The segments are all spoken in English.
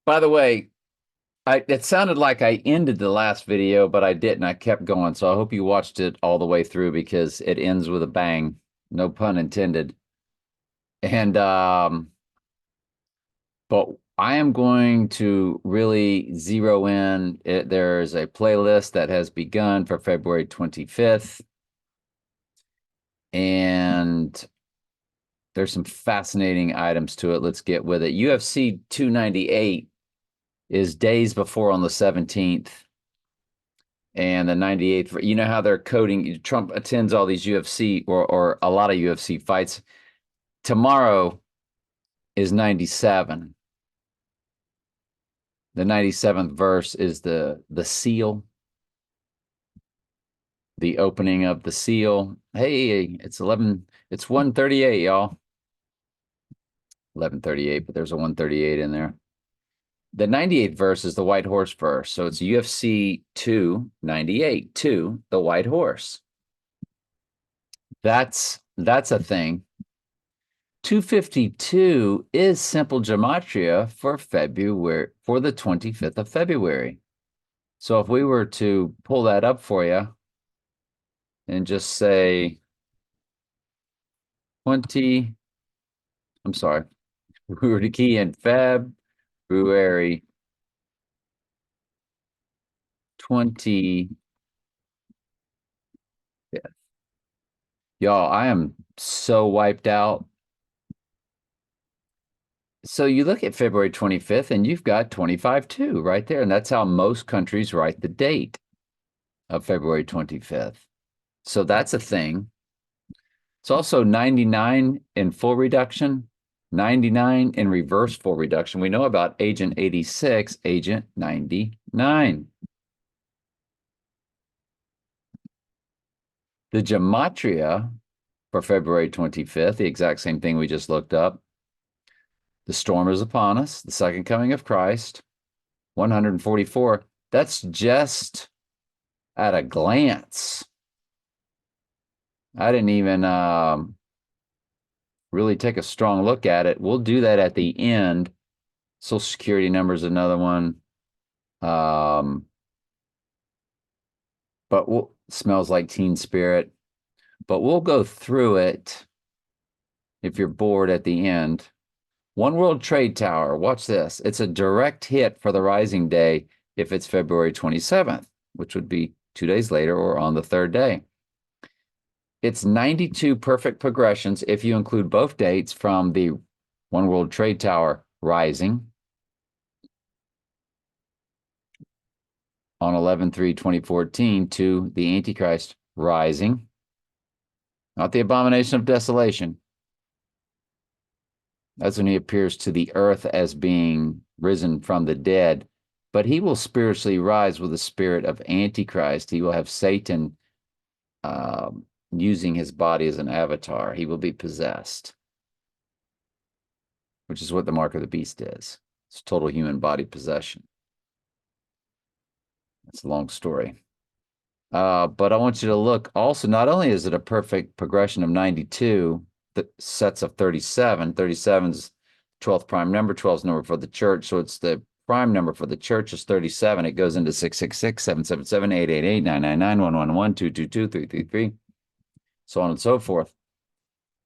By the way, it sounded like I ended the last video, but I didn't. I kept going. So I hope you watched it all the way through because it ends with a bang. No pun intended. And but I am going to really zero in. There's a playlist that has begun for February 25th, and there's some fascinating items to it. Let's get with it. UFC 298 is days before on the 17th. And the 98th, you know how they're coding. Trump attends all these UFC or a lot of UFC fights. Tomorrow is 97. The 97th verse is the seal, the opening of the seal. Hey, it's 138, y'all. 11:38, but there's a 138 in there. The 98th verse is the white horse verse. So it's UFC 298, 2, the white horse. That's a thing. 252 is simple gematria for February, for the 25th of February. So if we were to pull that up for you and just say 20, I'm sorry, we were to key in February 25th. Y'all, I am so wiped out. So you look at February 25th and you've got 25-2 right there. And that's how most countries write the date of February 25th. So that's a thing. It's also 99 in full reduction, 99 in reverse full reduction. We know about Agent 86, Agent 99. The gematria for February 25th, the exact same thing we just looked up. The storm is upon us, the second coming of Christ, 144. That's just at a glance. I didn't even really take a strong look at it. We'll do that at the end. Social Security number is another one. But smells like Teen Spirit. But we'll go through it if you're bored at the end. One World Trade Tower. Watch this. It's a direct hit for the rising day if it's February 27th, which would be 2 days later or on the third day. It's 92 perfect progressions if you include both dates from the One World Trade Tower rising on 11/3/2014 to the Antichrist rising, not the abomination of desolation. That's when he appears to the earth as being risen from the dead, but he will spiritually rise with the spirit of Antichrist. He will have Satan using his body as an avatar. He will be possessed, which is what the mark of the beast is. It's total human body possession. It's a long story. But I want you to look also, not only is it a perfect progression of 92, the sets of 37. 37's 12th prime number, 12's number for the church. So it's the prime number for the church is 37. It goes into 666, 777, 888, 999, 111, 222, 333, so on and so forth.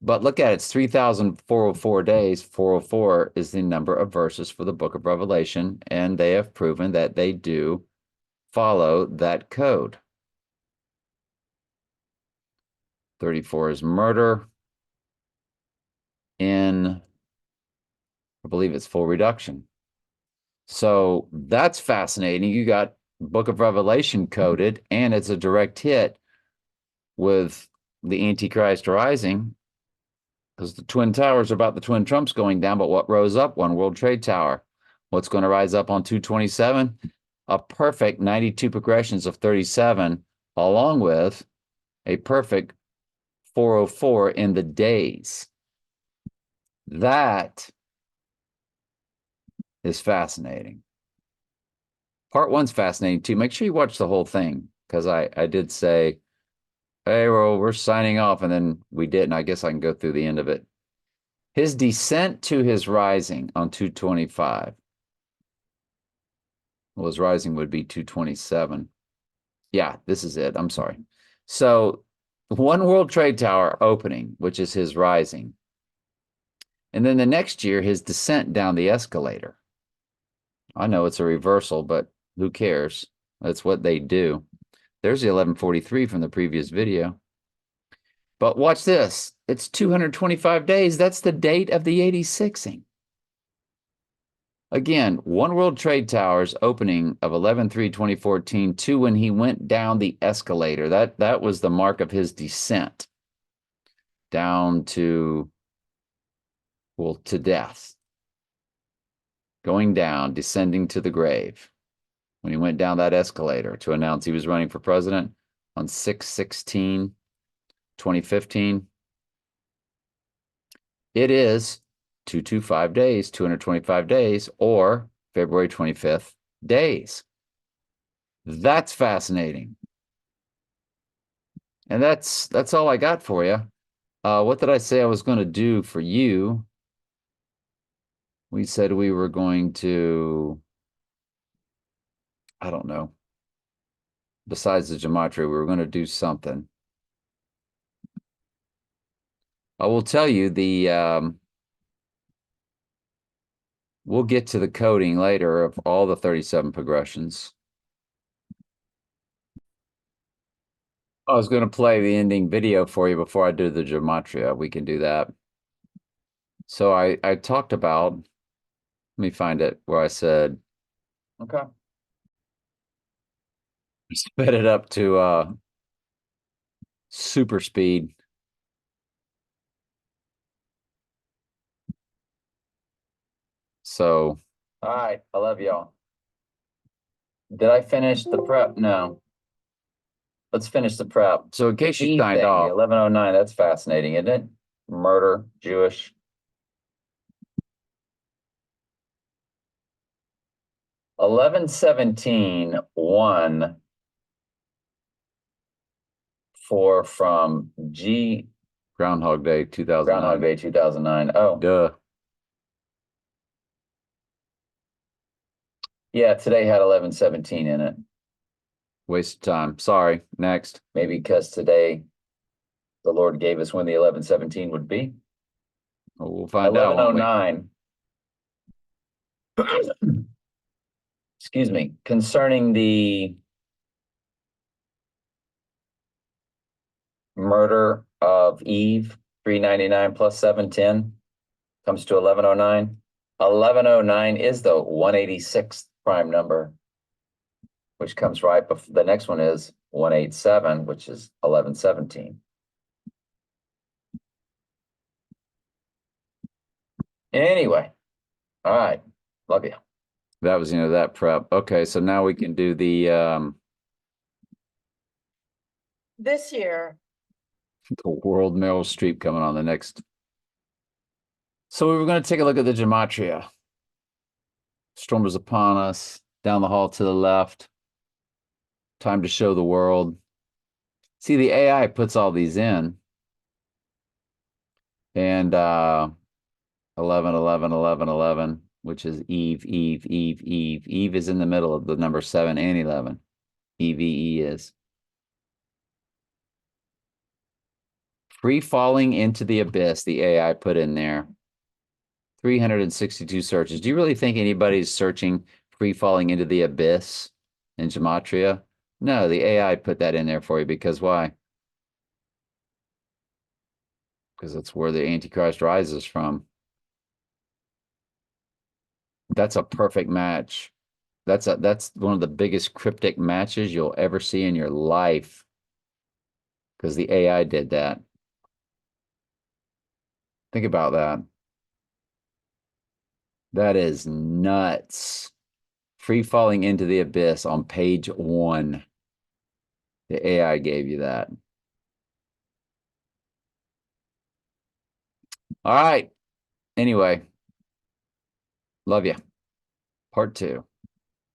But look at it, it's 3,404 days. 404 is the number of verses for the book of Revelation, and they have proven that they do follow that code. 34 is murder in, I believe it's full reduction. So that's fascinating. You got Book of Revelation coded, and it's a direct hit with the Antichrist rising, because the Twin Towers are about the Twin Trumps going down, but what rose up? One World Trade Tower. What's going to rise up on 227? A perfect 92 progressions of 37, along with a perfect 404 in the days. That is fascinating. Part one's fascinating too. Make sure you watch the whole thing, because I did say, hey, well, we're signing off, and then we didn't. I guess I can go through the end of it. His descent to his rising on 225. Well, his rising would be 227. Yeah, this is it. I'm sorry. So One World Trade Tower opening, which is his rising. And then the next year, his descent down the escalator. I know it's a reversal, but who cares? That's what they do. There's the 1143 from the previous video. But watch this. It's 225 days. That's the date of the 86ing. Again, One World Trade Towers opening of 11/3/2014 to when he went down the escalator. That was the mark of his descent down to, well, to death. Going down, descending to the grave. When he went down that escalator to announce he was running for president on 6/16/2015. It is 225 days, 225 days, or February 25th days. That's fascinating. And that's all I got for you. What did I say I was going to do for you? We said we were going to, I don't know. Besides the gematria, we were going to do something. I will tell you we'll get to the coding later of all the 37 progressions. I was going to play the ending video for you before I do the gematria. We can do that. So I talked about, let me find it where I said, okay. Sped it up to super speed. So, all right, I love y'all. Did I finish the prep? No. Let's finish the prep. So in case you signed off, 1109, that's fascinating, isn't it? Murder, Jewish. 1117, 1, 4 from G. Groundhog Day 2009. Groundhog Day 2009. Oh. Duh. Yeah, today had 1117 in it. Waste of time. Sorry. Next. Maybe because today the Lord gave us when the 1117 would be. Well, we'll find out. 1109. Excuse me. Concerning the murder of Eve, 399 plus 710 comes to 1109. 1109 is the 186th prime number, which comes right before the next one is 187, which is 1117. Anyway, all right. Love you. That was, that prep. Okay, so now we can do the This year, the World Meryl Streep coming on the next. So we were going to take a look at the gematria. Storm is upon us. Down the hall to the left. Time to show the world. See, the AI puts all these in. And 11, 11, 11, 11, which is Eve, Eve, Eve, Eve. Eve is in the middle of the number 7 and 11. EVE is. Free falling into the abyss, the AI put in there. 362 searches. Do you really think anybody's searching free falling into the abyss in gematria? No, the AI put that in there for you because why? Because that's where the Antichrist rises from. That's a perfect match. That's one of the biggest cryptic matches you'll ever see in your life. Because the AI did that. Think about that. That is nuts. Free falling into the abyss on page 1. The AI gave you that. All right. Anyway, love you. Part 2.